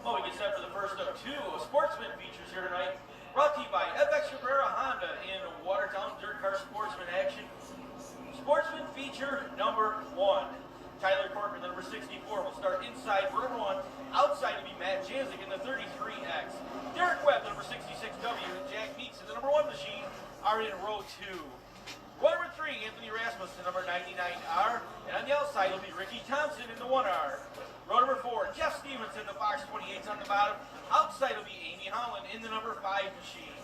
Well, we get set for the first of two sportsman features here tonight. Brought to you by FX Cabrera Honda in Watertown Dirt Car Sportsman Action. Sportsman feature number 1. Tyler Corcoran, number 64, will start inside row 1. Outside to be Matt Janzik in the 33X. Derek Webb, number 66W, and Jack Meeks in the number 1 machine are in row 2. Row number 3, Anthony Rasmussen, number 99R. And on the outside will be Ricky Thompson in the 1R. Row number 4, Jeff Stevenson, the Fox 28's on the bottom. Outside will be Amy Holland in the number 5 machine.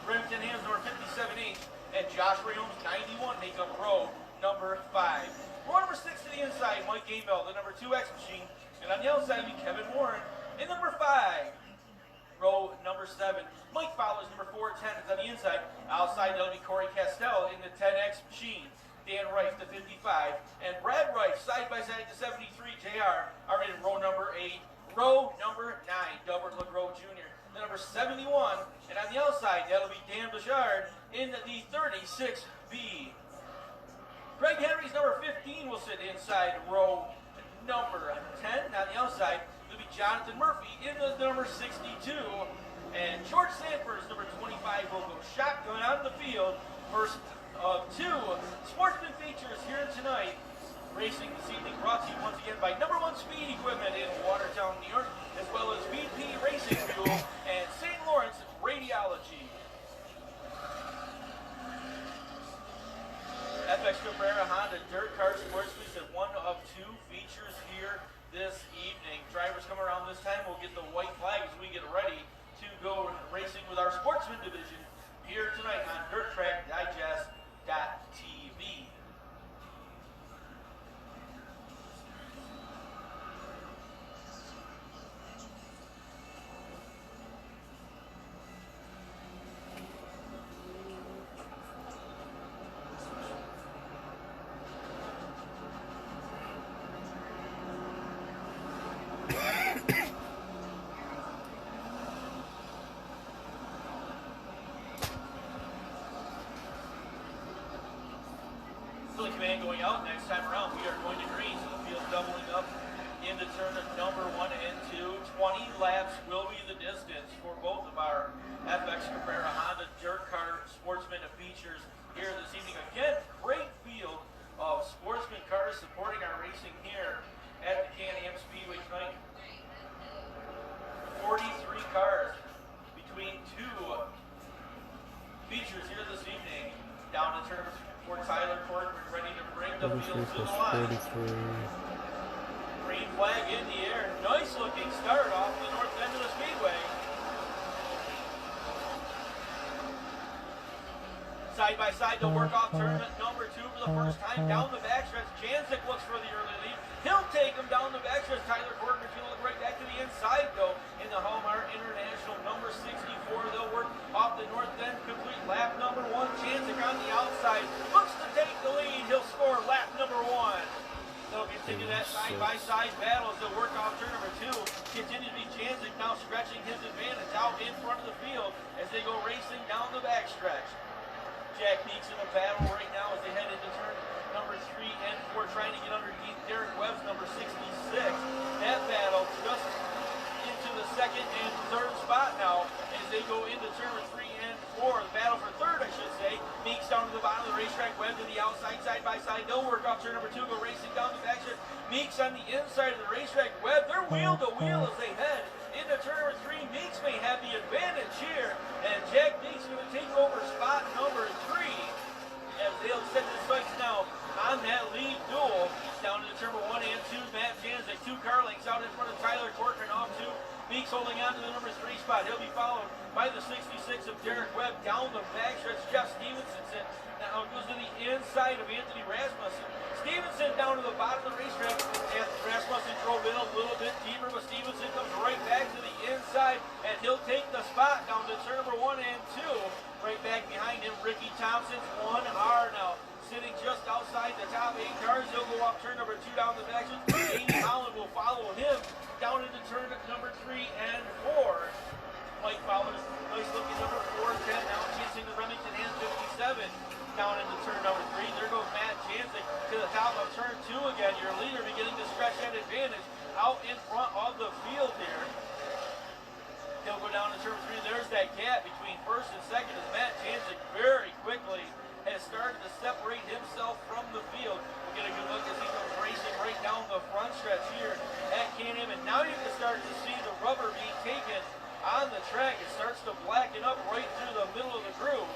Remington Hams, number 57H, and Josh Rayomes, 91, make up row number 5. Row number 6 to the inside, Mike Gamebell, the number 2X machine. And on the outside will be Kevin Warren in number 5. Row number 7, Mike Fowler's number 410 is on the inside. Outside, that'll be Corey Castell in the 10X machine. Dan Rice, the 55, and Brad Rice, side by side, the 73 JR, are in row number 8. Row number 9, Delbert LeGros Jr., the number 71, and on the outside, that'll be Dan Bouchard in the 36B. Craig Henry's number 15 will sit inside row number 10. On the outside, it'll be Jonathan Murphy in the number 62, and George Sanford's number 25 will go shotgun out of the field. First of 2 sportsman features here tonight. Racing this evening brought to you once again by number 1 Speed Equipment in Watertown, New York, as well as VP Racing Fuel and St. Lawrence Radiology. FX Cabrera Honda Dirt Car Sportsman at 1 of 2 features here this evening. Drivers come around this time. We'll get the white flag as we get ready to go racing with our sportsman division here tonight on DirtTrackDigest.tv. Command going out. Next time around, we are going to green, so the field doubling up into turn of number 1 and 2. 20 laps will be the distance for both of our FX Cabrera Honda Dirt Car Sportsman features here this evening. Again, great field of sportsman cars supporting our racing here at the Can-Am Speedway tonight. 43 cars between 2 features here this evening. Down to turn for Tyler Corcoran, ready to bring the field to the line. 43. Green flag in the air. Nice looking start off the north end of the speedway. Side by side, the work-off tournament number 2 for the first time down the backstretch. Janzik looks for the early lead. He'll take him down the backstretch. Tyler Corcoran's going to look right back to the inside, though, in the Hallmark International number 64. They'll work off the north end, complete lap number 1. Janzik on the outside looks to take the lead. He'll score lap number 1. They'll continue that side-by-side battle as they'll work off turn number 2. Continue to be Janzik now stretching his advantage out in front of the field as they go racing down the backstretch. Jack Meeks in the battle right now as they head into turn number 3 and 4, trying to get underneath Derek Webb's number 66. That battle just into the second and third spot now as they go into turn 3 and 4. The battle for third, I should say. Meeks down to the bottom of the racetrack, Webb to the outside, side by side. They'll work off turn number 2, go racing down the backstretch. Meeks on the inside of the racetrack, Webb, they're wheel to wheel as they head into turn number 3. Meeks may have the advantage here, and Jack Meeks going to take over spot number 3 as they'll set the sights now on that lead duel. Down to the turn 1 and 2, Matt Janzik, 2 car lengths out in front of Tyler Corcoran off 2. Meeks holding on to the number 3 spot. He'll be followed by the 66 of Derek Webb. Down the backstretch, Jeff Stevenson now goes to the inside of Anthony Rasmussen. Stevenson down to the bottom of the racetrack. Rasmussen drove in a little bit deeper, but Stevenson comes right back to the inside, and he'll take the spot down to turn number 1 and 2. Right back behind him, Ricky Thompson's 1R now, sitting just outside the top 8 cars. He'll go off turn number 2 down the back. Amy Holland will follow him down into turn number 3 and 4. Mike Fowler's nice looking number 410 now chasing the Remington Hams 57 down into turn number 3. There goes Matt Janzik to the top of turn 2 again. Your leader beginning to stretch that advantage out in front of the field here. that gap between first and second as Matt Janczyk very quickly has started to separate himself from the field. We'll get a good look as he comes racing right down the front stretch here at Can-Am. And now you can start to see the rubber being taken on the track. It starts to blacken up right through the middle of the groove.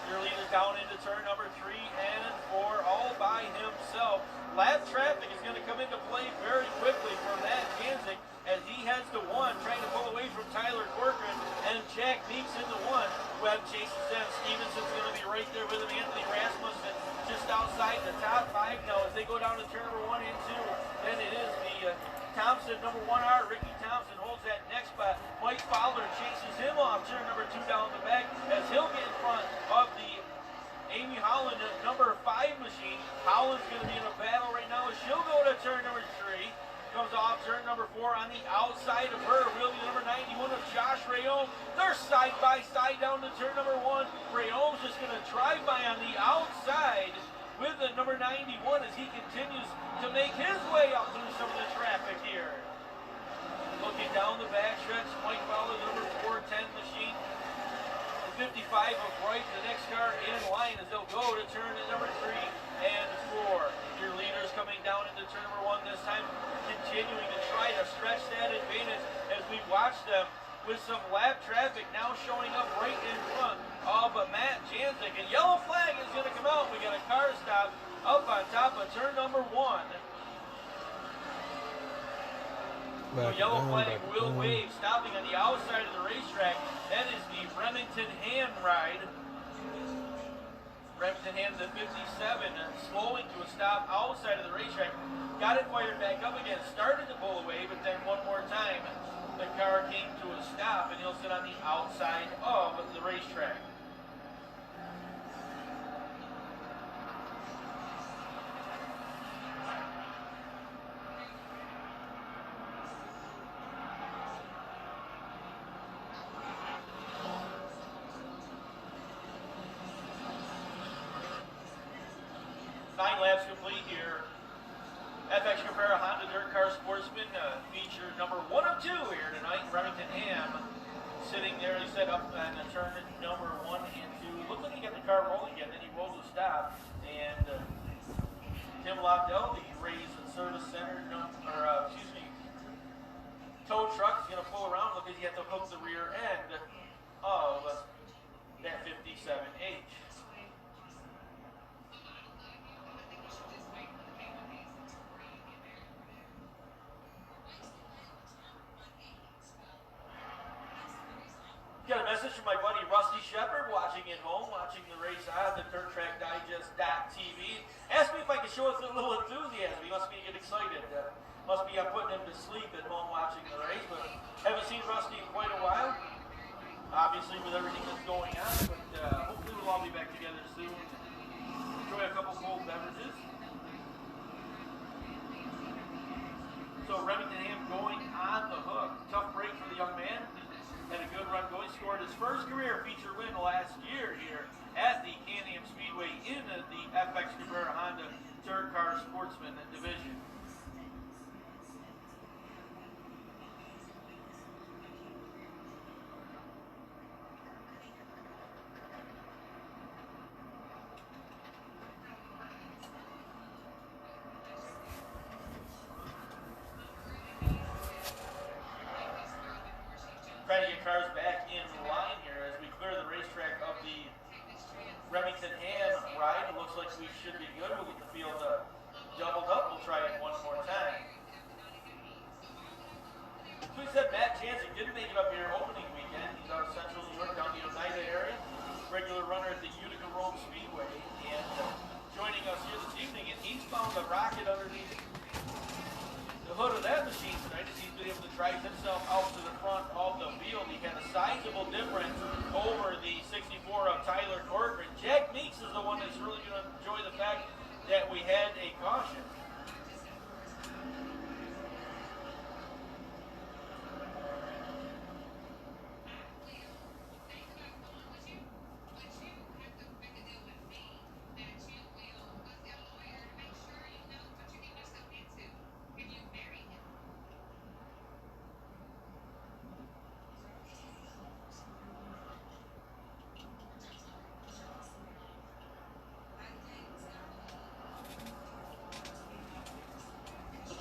Your leader down into turn number 3 and 4 all by himself. Lap traffic is going to come into play very quickly for Matt Janczyk as he heads to 1, trying to pull away from Tyler Corcoran, and Jack Meeks into 1. Webb chases them. Stevenson's going to be right there with him. Anthony Rasmussen just outside the top 5 now as they go down to turn number 1 and 2. Then it is the Thompson, number 1R. Ricky Thompson holds that next spot. Mike Fowler chases him off turn number 2 down the back as he'll get in front of the Amy Holland, number 5 machine. Holland's going to be in a battle right now as she'll go to turn number 3. Comes off turn number 4 on the outside of her. Will be number 91 of Josh Rayome. They're side by side down to turn number 1. Rayome's just going to drive by on the outside with the number 91 as he continues to make his way up through some of the traffic here. Looking down the backstretch, Mike Fowler, number 410 machine. 55 of Wright, the next car in line as they'll go to turn number 3 and 4. Your leaders coming down into turn number 1 this time, continuing to try to stretch that advantage as we watch them with some lap traffic now showing up right in front of Matt Janczyk. And yellow flag is going to come out. We got a car stop up on top of turn number 1. The yellow flag will wave, stopping on the outside of the racetrack. That is the Remington Ham ride. Remington Ham, the 57, slowing to a stop outside of the racetrack. Got it fired back up again, started to pull away, but then one more time, the car came to a stop, and he'll sit on the outside of the racetrack. Laps complete here. FX Cabrera Honda Dirt Car Sportsman feature number 1 of 2 here tonight. Remington Ham sitting there, he set up on turn number 1 and 2. Looks like he got the car rolling again, then he rolls a stop. And Tim Lobdell, the Rays Service Center, tow truck is going to pull around. Look like he had to hook the rear end of that 57H. Got a message from my buddy Rusty Shepard watching at home, watching the race on the DirtTrackDigest.tv. Asked me if I could show us a little enthusiasm. He must be getting excited. Must be I'm putting him to sleep at home watching the race, but haven't seen Rusty in quite a while. Obviously with everything that's going on, but hopefully we'll all be back together soon. Enjoy a couple cold beverages. So Remington Ham going on the hook. Tough break for the young man. Had a good run going, scored his first career feature win last year here at the Can-Am Speedway in the FX Cabrera Honda Dirt Car Sportsman division. Trying to get cars back in line here as we clear the racetrack of the Remington Ham ride. It looks like we should be good. We'll get the field doubled up. We'll try it one more time. So we said Matt Janczyk didn't make it up here opening weekend. He's out of Central New York, down the Oneida area. Regular runner at the Utica Road Speedway. And joining us here this evening, and he's found a rocket underneath the hood of that machine tonight as he's been able to drive himself out to the front of the field. He had a sizable difference over the 64 of Tyler Corcoran. Jack Meeks is the one that's really going to enjoy the fact that we had a caution.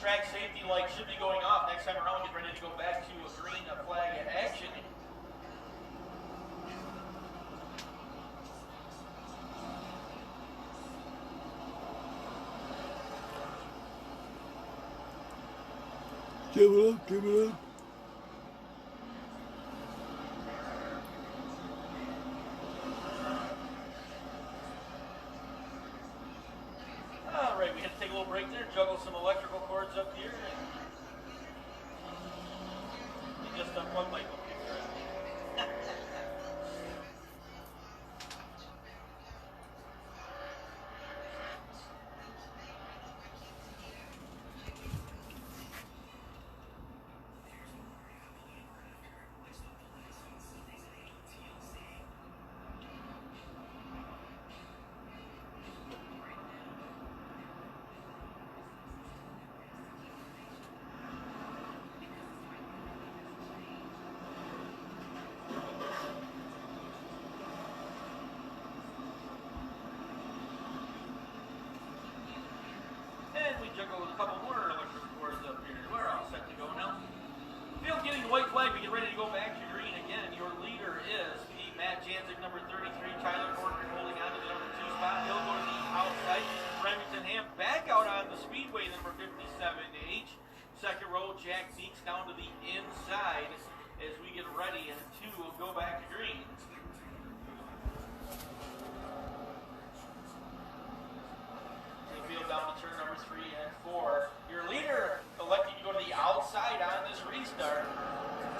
track safety light should be going off. Next time around, get ready to go back to a green flag action. Give it up, give it up. All right, we had to take a little break there, juggle some electrical cords up here. And just unplug my computer. Juggle with a couple more electrical cords up here. We're all set to go now. Field getting the white flag. We get ready to go back to green again. Your leader is the Matt Janzik, number 33. Tyler Corcoran holding on to the number 2 spot. He'll go to the outside. Remington Ham back out on the speedway, number 57H. Second row, Jack Meeks down to the inside as we get ready to go back to green. Down to turn number 3 and 4. Your leader electing to go to the outside on this restart.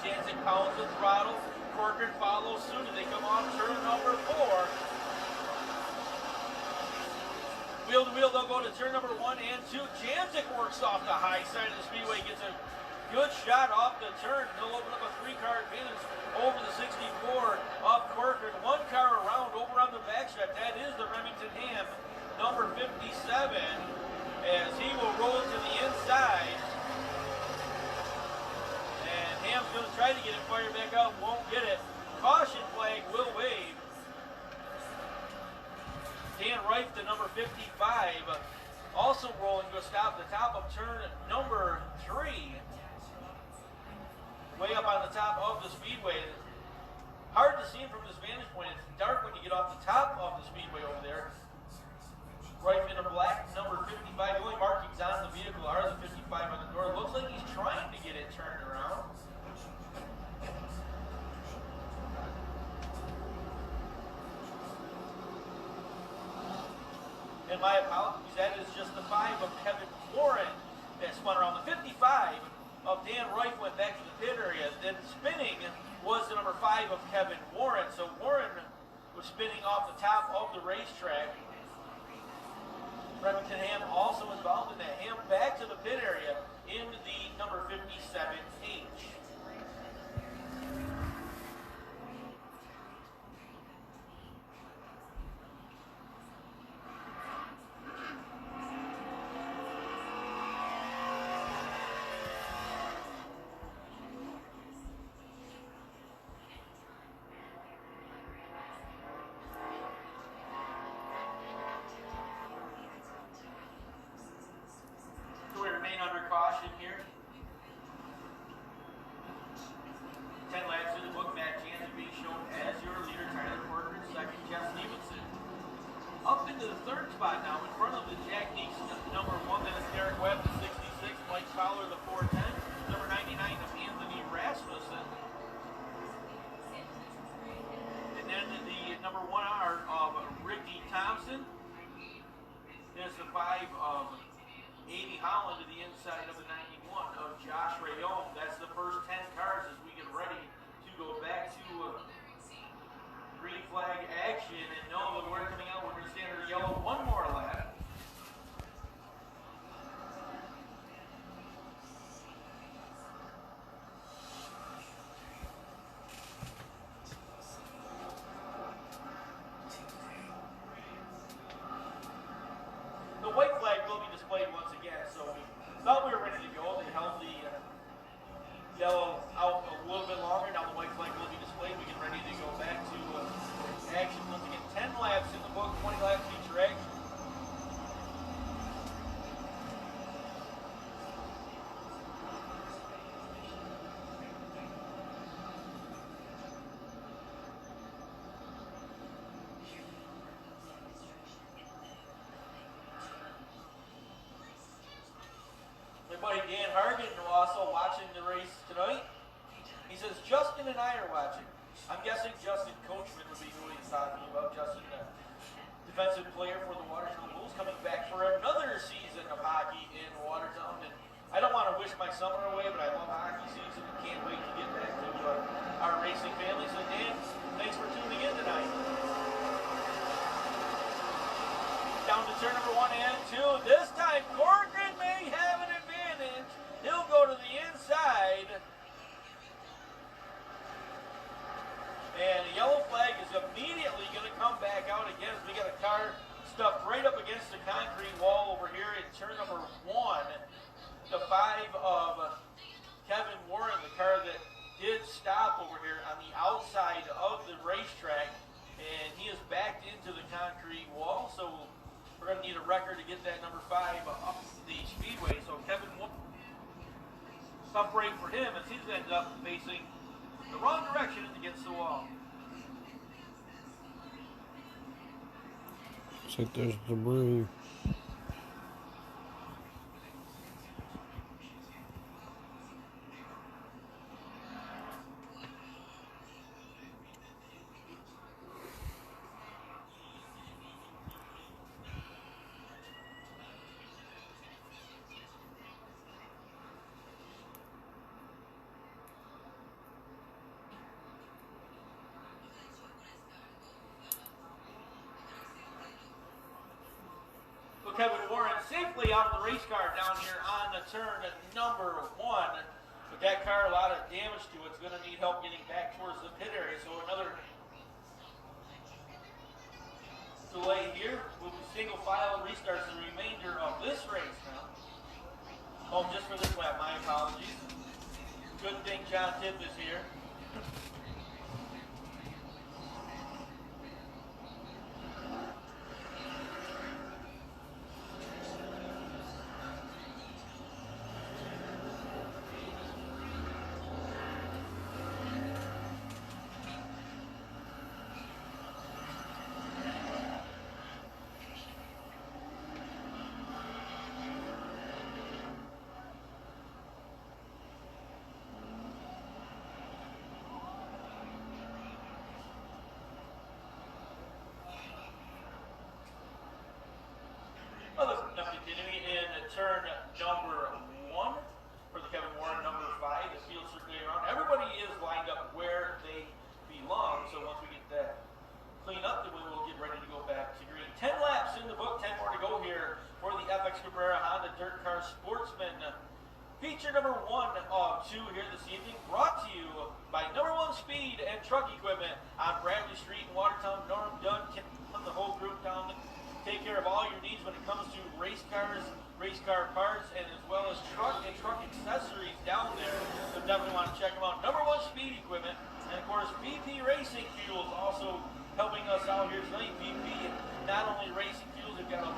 Janzik pounds the throttle. Corcoran follows suit as they come off turn number 4. Wheel to wheel, they'll go to turn number 1 and 2. Janzik works off the high side of the speedway, gets a good shot off the turn. He'll open up a 3-car advantage over the 64 of Corcoran. 1 car around over on the backstretch. That is the Remington Ham, number 57, as he will roll to the inside. And Ham's going to try to get it fired back up, won't get it. Caution flag will wave. Dan Reif, the number 55, also rolling to stop the top of turn number 3. Way up on the top of the speedway. Hard to see him from this vantage point. It's dark when you get off the top of the speedway over there. Right in a black number 55. The only markings on the vehicle are the 55 on the door. Looks like he's trying to get it turned around. And my apologies, that is just the 5 of Kevin Warren that spun around. The 55 of Dan Reif went back to the pit area. Then spinning was the number 5 of Kevin Warren. So Warren was spinning off the top of the racetrack. Remington Ham also involved in that. Ham back to the pit area in the number 57H. Under caution here. 10 laps in the book. Matt Janzik being shown as your leader. Tyler Corcoran second. Jeff Stevenson up into the 3rd spot now in front of the Jack Meeks number 1. Then it's Derek Webb, the 66. Mike Fowler, the 410. Number 99 of Anthony Rasmussen. And then the number 1R of Ricky Thompson. There's the 5 of Amy Holland to the inside of the 91 of Josh Rayon. That's the first 10 cars as we get ready to go back to green flag action. And no, when we're coming out, we're going to stand under yellow 1 more lap. The white flag will be displayed once again, so we thought we were ready to go. My buddy Dan Hargan also watching the race tonight. He says Justin and I are watching. I'm guessing Justin Coachman would be who he's talking about. Justin, defensive player for the Watertown Bulls, coming back for another season of hockey in Watertown. And I don't want to wish my summer away, but I love hockey season and can't wait to get back to our racing family. So Dan, thanks for tuning in tonight. Down to turn number 1 and 2. This time Corcoran may have an advantage. He'll go to the inside. And the yellow flag is immediately going to come back out again as we got a car stuffed right up against the concrete wall over here in turn number 1. The 5 of Kevin Warren, the car that did stop over here on the outside of the racetrack. And he is backed into the concrete wall. So we're going to need a record to get that number 5 up the speedway. So Kevin Warren, tough break for him as he's ended up facing the wrong direction against the wall. Looks like there's debris. Kevin Warren safely out of the race car down here on the turn number 1. But that car, a lot of damage to it. It's going to need help getting back towards the pit area. So another delay here. We'll be single file restarts the remainder of this race now. Oh, just for this lap, my apologies. Good thing John Tipp is here. Continuing in turn number 1 for the Kevin Warren number 5, the field circulating around. Everybody is lined up where they belong, so once we get that cleaned up, then we will get ready to go back to green. 10 laps in the book, 10 more to go here for the FX Cabrera Honda Dirt Car Sportsman. Feature number 1 of 2 here this evening, brought to you by Number 1 Speed and Truck Equipment on Bradley Street in Watertown. Norm Dunn, the whole group down there. Take care of all your needs when it comes to race cars, race car parts, and as well as truck and truck accessories down there. So definitely want to check them out. Number 1 Speed Equipment, and of course BP Racing Fuels also helping us out here tonight. BP, not only racing fuels, they've got a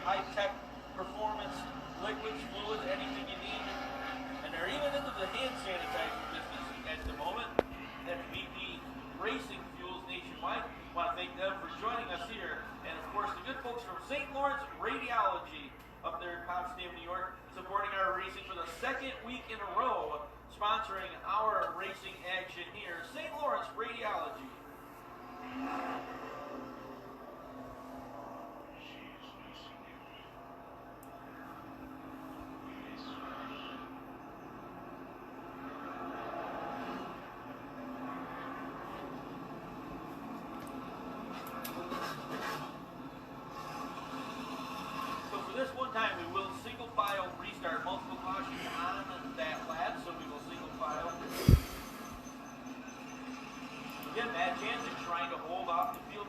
high-tech performance, liquids, fluids, anything you need. And they're even into the hand sanitizer business at the moment. That's BP Racing Fuels nationwide. Want to thank them for joining us here. And of course, the good folks from St. Lawrence Radiology up there in Potsdam, New York, supporting our racing for the 2nd week in a row, sponsoring our racing action here. St. Lawrence Radiology. This one time we will single file restart, multiple cautions on that lap, so we will single file. Again, Matt Jansen trying to hold off the field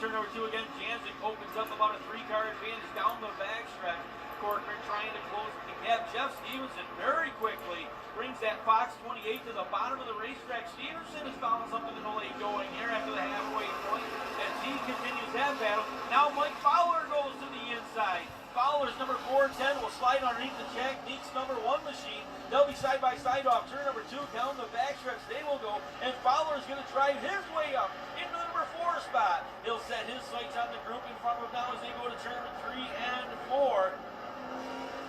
turn number 2 again. Janzik opens up about a 3-car advantage down the backstretch. Corcoran trying to close the gap. Jeff Stevenson very quickly brings that Fox 28 to the bottom of the racetrack. Stevenson has found something in the late going here after the halfway point as he continues that battle. Now Mike Fowler goes to the inside. Fowler's number 410 will slide underneath the Jack Meeks number 1 machine. They'll be side by side off turn number 2 down the backstretch. They will go, and Fowler's going to drive his way up into the number 4 spot. He'll set his sights on the group in front of him now as they go to turn number 3 and 4.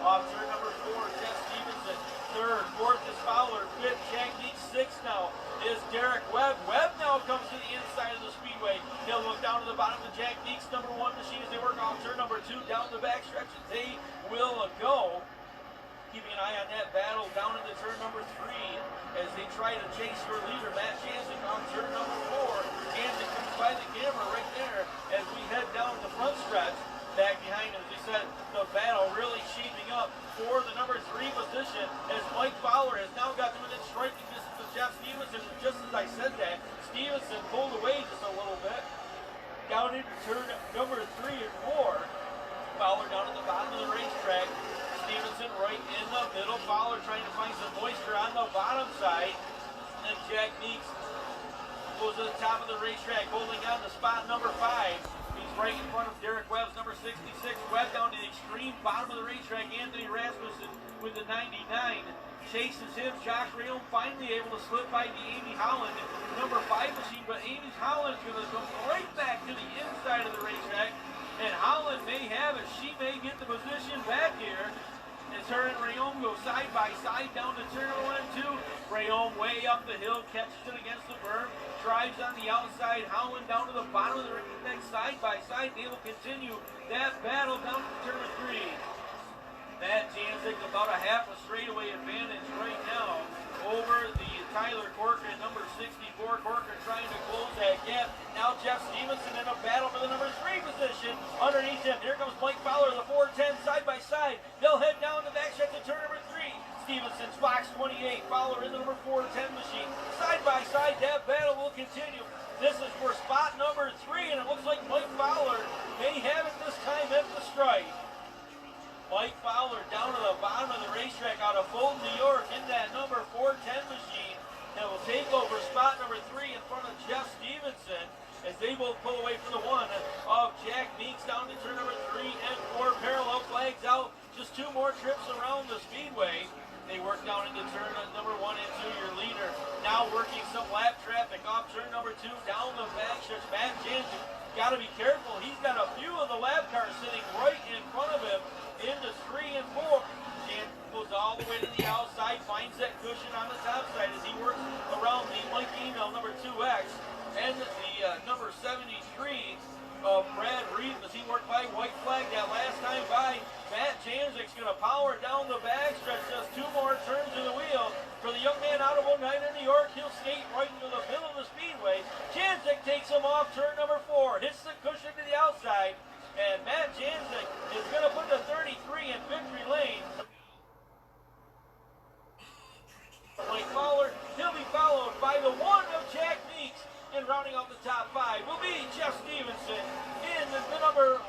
Off turn number 4, Jeff Stevenson. 3rd, 4th is Fowler. 5th, Jack Meeks. 6th now is Derek Webb. Webb now comes to the inside of the speedway. He'll look down to the bottom of the Jack Meeks number 1 machine as they work off turn number 2 down the backstretch. They will go. Keeping an eye on that battle down into turn number 3 as they try to chase your leader, Matt Janzik, on turn number 4. Janzik comes by the camera right there as we head down the front stretch. Back behind him, as we said, the battle really shaping up for the number 3 position as Mike Fowler has now got to within striking distance of Jeff Stevenson. Just as I said that, Stevenson pulled away just a little bit. Down into turn number 3 and 4. Fowler down at the bottom of the racetrack. Stevenson right in the middle. Fowler trying to find some moisture on the bottom side. And Jack Meeks goes to the top of the racetrack, holding on to spot number 5. He's right in front of Derek Webb's number 66. Webb down to the extreme bottom of the racetrack. Anthony Rasmussen with the 99 chases him. Josh Rayom finally able to slip by the Amy Holland number 5 machine, but Amy Holland's going to come right back to the inside of the racetrack, and Holland may have it. She may get the position back here. As her and Rayom go side by side down to turn 1 and 2. Rayom way up the hill, catches it against the berm, drives on the outside. Holland down to the bottom of the ring, next side by side. They will continue that battle down to turn 3. Matt Janzik about a half a straightaway advantage right now over the Tyler Corcoran, number 64. Corcoran trying to close that gap. Now Jeff Stevenson in a battle for the number 3 position. Underneath him, here comes Mike Fowler, the 410 side by side. They'll head down the backstretch to turn number 3. Stevenson's Fox 28. Fowler in the number 410 machine. Side by side, that battle will continue. This is for spot number 3, and it looks like Mike Fowler may have it this time at the stripe. Mike Fowler down to the bottom of the racetrack out of Fulton, New York, in that number 410 machine that will take over spot number 3 in front of Jeff Stevenson as they both pull away from the 1 of Jack Meeks down to turn number 3 and 4. Parallel flags out, just 2 more trips around the speedway. They work down into turn number 1 and 2, your leader. Now working some lap traffic off turn number 2, down the backstretch. Matt Janzik, got to be careful. He's got a few of the lap cars sitting right in front of him into 3 and 4. Janzik goes all the way to the outside, finds that cushion on the top side as he works around the Mike Email number 2X and the number 73 of Brad Reed as he worked by white flag that last time by. Matt Janzik's going to power down the backstretch, just 2 more turns of the wheel. For the young man out of Oneida, New York, he'll skate right into the middle of the speedway. Janzik takes him off turn number 4, hits the cushion to the outside, and Matt Janzik is going to put the 33 in victory lane. Mike Fowler, he'll be followed by the 1 of Jack Meeks, and rounding off the top 5 will be Jeff Stevenson in the number